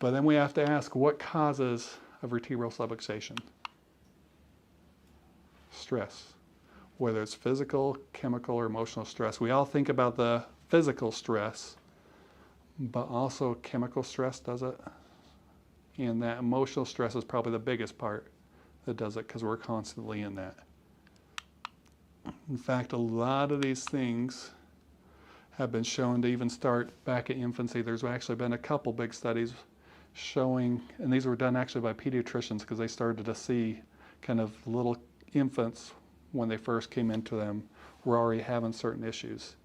But then we have to ask, what causes a vertebral subluxation? Stress. Whether it's physical, chemical, or emotional stress. We all think about the physical stress, but also chemical stress does it. And that emotional stress is probably the biggest part that does it, because we're constantly in that. In fact, a lot of these things have been shown to even start back at infancy. There's actually been a couple big studies showing, and these were done actually by pediatricians, because they started to see kind of little infants when they first came into them were already having certain issues.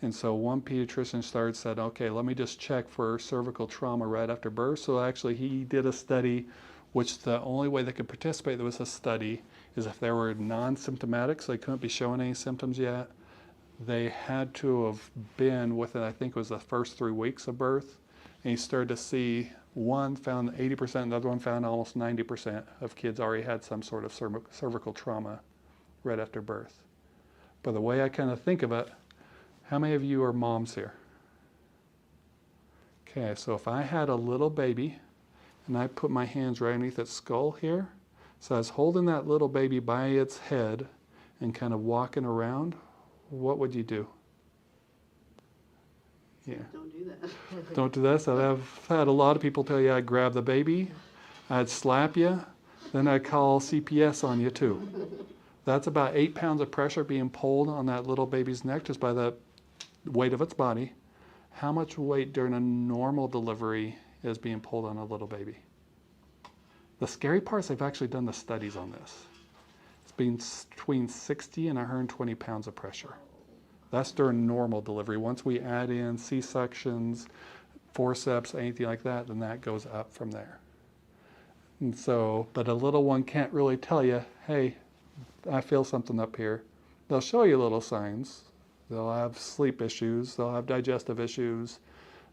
And so one pediatrician said, okay, let me just check for cervical trauma right after birth. So actually he did a study, which the only way they could participate with a study is if they were non-symptomatic, so they couldn't be showing any symptoms yet. They had to have been within, I think it was the first 3 weeks of birth. And he started to see, one found 80%, the other one found almost 90% of kids already had some sort of cervical trauma right after birth. But the way I kind of think of it, how many of you are moms here? Okay, so if I had a little baby and I put my hands right underneath its skull here, so I was holding that little baby by its head and kind of walking around, what would you do? Yeah. Don't do that. Don't do that. So I've had a lot of people tell you I'd grab the baby, I'd slap you, then I'd call CPS on you too. That's about 8 pounds of pressure being pulled on that little baby's neck just by the weight of its body. How much weight during a normal delivery is being pulled on a little baby? The scary part is they've actually done the studies on this. It's been between 60 and 120 pounds of pressure. That's during normal delivery. Once we add in C-sections, forceps, anything like that, then that goes up from there. And so, but a little one can't really tell you, hey, I feel something up here. They'll show you little signs. They'll have sleep issues, they'll have digestive issues,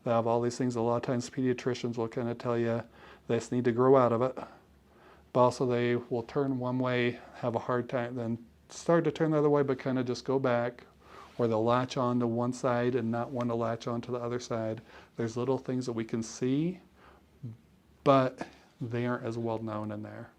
they'll have all these things. A lot of times pediatricians will kind of tell you they just need to grow out of it. But also they will turn one way, have a hard time, then start to turn the other way, but kind of just go back. Or they'll latch on to one side and not want to latch on to the other side. There's little things that we can see, but they aren't as well known in there.